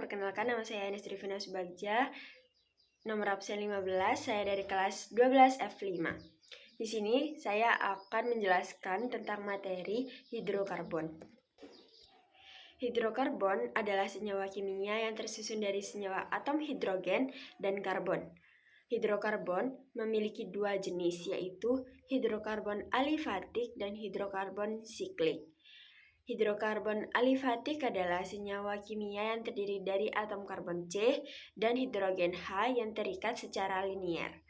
Perkenalkan, nama saya Ines Trivina Subagja, nomor absen 15, saya dari kelas 12 F5. Di sini saya akan menjelaskan tentang materi hidrokarbon. Hidrokarbon adalah senyawa kimia yang tersusun dari senyawa atom hidrogen dan karbon. Hidrokarbon memiliki dua jenis, yaitu hidrokarbon alifatik dan hidrokarbon siklik. Hidrokarbon alifatik adalah senyawa kimia yang terdiri dari atom karbon C dan hidrogen H yang terikat secara linier,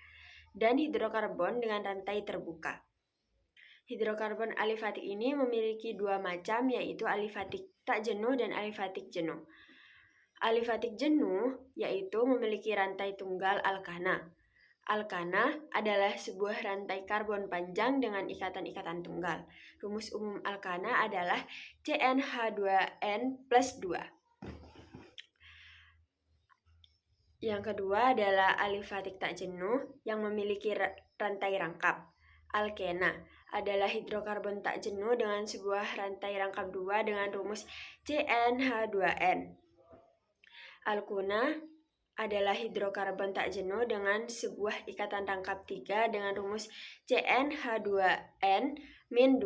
dan hidrokarbon dengan rantai terbuka. Hidrokarbon alifatik ini memiliki dua macam, yaitu alifatik tak jenuh dan alifatik jenuh. Alifatik jenuh yaitu memiliki rantai tunggal alkana. Alkana adalah sebuah rantai karbon panjang dengan ikatan-ikatan tunggal. Rumus umum alkana adalah CnH2n+2. Yang kedua adalah alifatik tak jenuh yang memiliki rantai rangkap. Alkena adalah hidrokarbon tak jenuh dengan sebuah rantai rangkap 2 dengan rumus CnH2n. Alkuna adalah hidrokarbon tak jenuh dengan sebuah ikatan rangkap 3 dengan rumus CnH2n-2.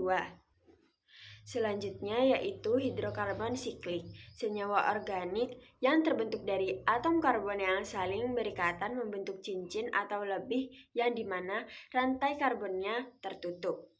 Selanjutnya yaitu hidrokarbon siklik, senyawa organik yang terbentuk dari atom karbon yang saling berikatan membentuk cincin atau lebih yang dimana rantai karbonnya tertutup.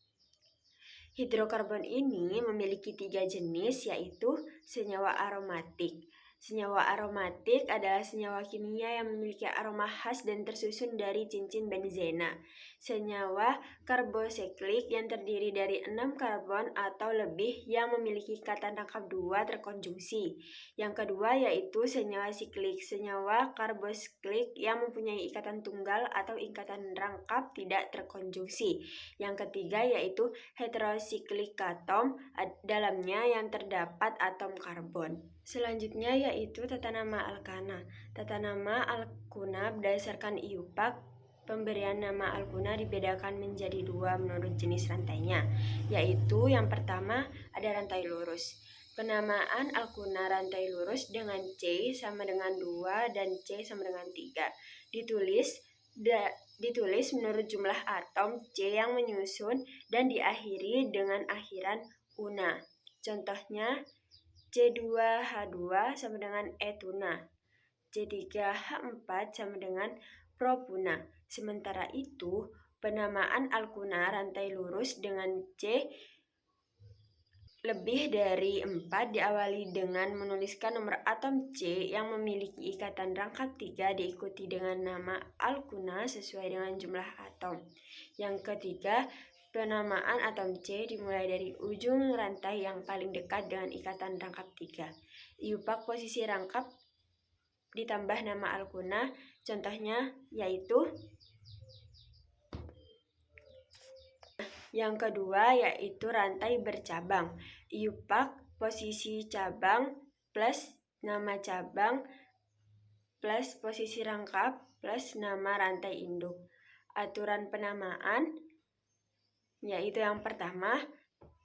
Hidrokarbon ini memiliki 3 jenis, yaitu senyawa aromatik. Senyawa aromatik adalah senyawa kimia yang memiliki aroma khas dan tersusun dari cincin benzena. Senyawa karbosiklik yang terdiri dari 6 karbon atau lebih yang memiliki ikatan rangkap 2 terkonjungsi. Yang kedua yaitu senyawa siklik, senyawa karbosiklik yang mempunyai ikatan tunggal atau ikatan rangkap tidak terkonjungsi. Yang ketiga yaitu heterosiklik atom, dalamnya yang terdapat atom karbon. Selanjutnya yaitu tata nama alkana. Tata nama alkuna berdasarkan IUPAC. Pemberian nama alkuna dibedakan menjadi 2 menurut jenis rantainya, yaitu yang pertama ada rantai lurus. Penamaan alkuna rantai lurus dengan C sama dengan 2 dan C sama dengan 3. Ditulis menurut jumlah atom C yang menyusun dan diakhiri dengan akhiran una. Contohnya C2H2 sama dengan etuna, C3H4 sama dengan propuna. Sementara itu, penamaan alkuna rantai lurus dengan C lebih dari 4 diawali dengan menuliskan nomor atom C yang memiliki ikatan rangkap 3 diikuti dengan nama alkuna sesuai dengan jumlah atom. Yang ketiga, penamaan atom C dimulai dari ujung rantai yang paling dekat dengan ikatan rangkap 3. IUPAC posisi rangkap ditambah nama alkuna, contohnya yaitu yang kedua yaitu rantai bercabang. IUPAC posisi cabang plus nama cabang plus posisi rangkap plus nama rantai induk. Aturan penamaan yaitu yang pertama,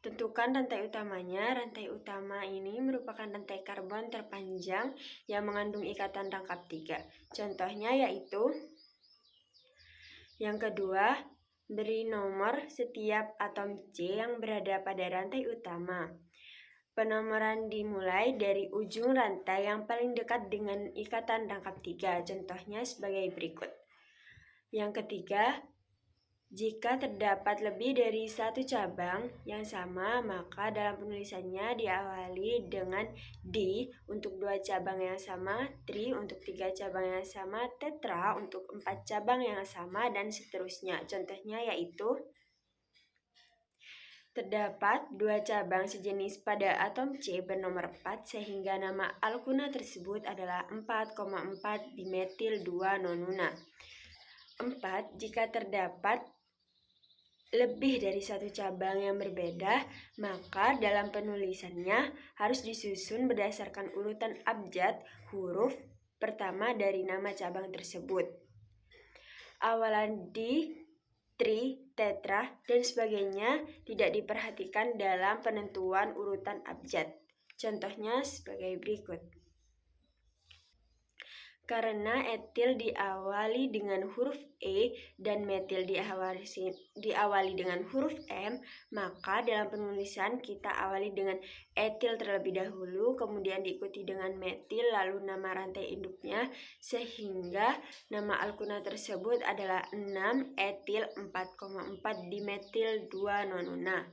tentukan rantai utamanya. Rantai utama ini merupakan rantai karbon terpanjang yang mengandung ikatan rangkap 3. Contohnya yaitu yang kedua, beri nomor setiap atom C yang berada pada rantai utama. Penomoran dimulai dari ujung rantai yang paling dekat dengan ikatan rangkap 3. Contohnya sebagai berikut. Yang ketiga, jika terdapat lebih dari satu cabang yang sama, maka dalam penulisannya diawali dengan di untuk 2 cabang yang sama, tri untuk 3 cabang yang sama, tetra untuk 4 cabang yang sama, dan seterusnya. Contohnya yaitu terdapat 2 cabang sejenis pada atom C bernomor 4 sehingga nama alkuna tersebut adalah 4,4 dimetil 2 nonuna. 4. Jika terdapat lebih dari satu cabang yang berbeda, maka dalam penulisannya harus disusun berdasarkan urutan abjad huruf pertama dari nama cabang tersebut. Awalan di, tri, tetra, dan sebagainya tidak diperhatikan dalam penentuan urutan abjad. Contohnya sebagai berikut. Karena etil diawali dengan huruf E dan metil diawali dengan huruf M, maka dalam penulisan kita awali dengan etil terlebih dahulu, kemudian diikuti dengan metil, lalu nama rantai induknya, sehingga nama alkuna tersebut adalah 6 etil 4,4 dimetil 2 nonuna.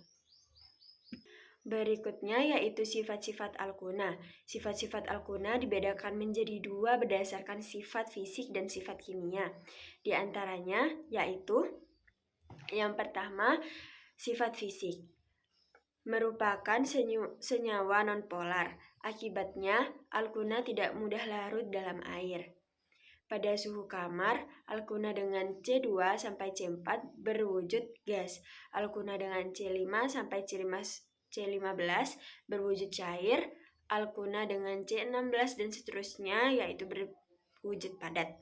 Berikutnya yaitu sifat-sifat alkuna. Sifat-sifat alkuna dibedakan menjadi dua berdasarkan sifat fisik dan sifat kimia. Di antaranya yaitu yang pertama, sifat fisik. Merupakan senyawa nonpolar. Akibatnya, alkuna tidak mudah larut dalam air. Pada suhu kamar, alkuna dengan C2 sampai C4 berwujud gas. Alkuna dengan C5 sampai C15 berwujud cair, alkuna dengan C16 dan seterusnya yaitu berwujud padat.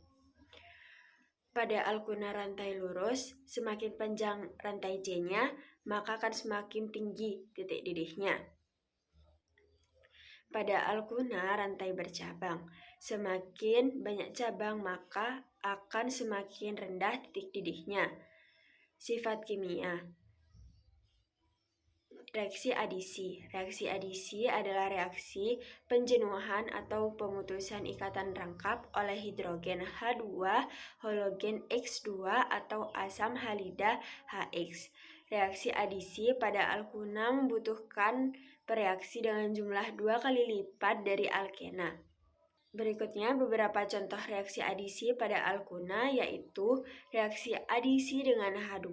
Pada alkuna rantai lurus, semakin panjang rantai C-nya, maka akan semakin tinggi titik didihnya. Pada alkuna rantai bercabang, semakin banyak cabang maka akan semakin rendah titik didihnya. Sifat kimia. Reaksi adisi. Reaksi adisi adalah reaksi penjenuhan atau pemutusan ikatan rangkap oleh hidrogen H2 halogen X2 atau asam halida HX. Reaksi adisi pada alkuna membutuhkan bereaksi dengan jumlah 2 kali lipat dari alkena. Berikutnya beberapa contoh reaksi adisi pada alkuna yaitu reaksi adisi dengan H2,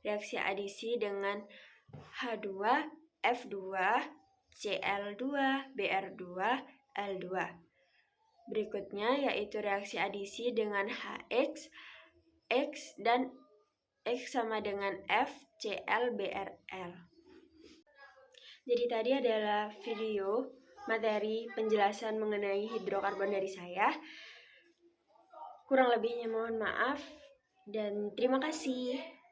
reaksi adisi dengan H2, F2, Cl2, Br2, L2. Berikutnya yaitu reaksi adisi dengan HX, X dan X sama dengan F, Cl, Brl. Jadi tadi adalah video materi penjelasan mengenai hidrokarbon dari saya. Kurang lebihnya mohon maaf dan terima kasih.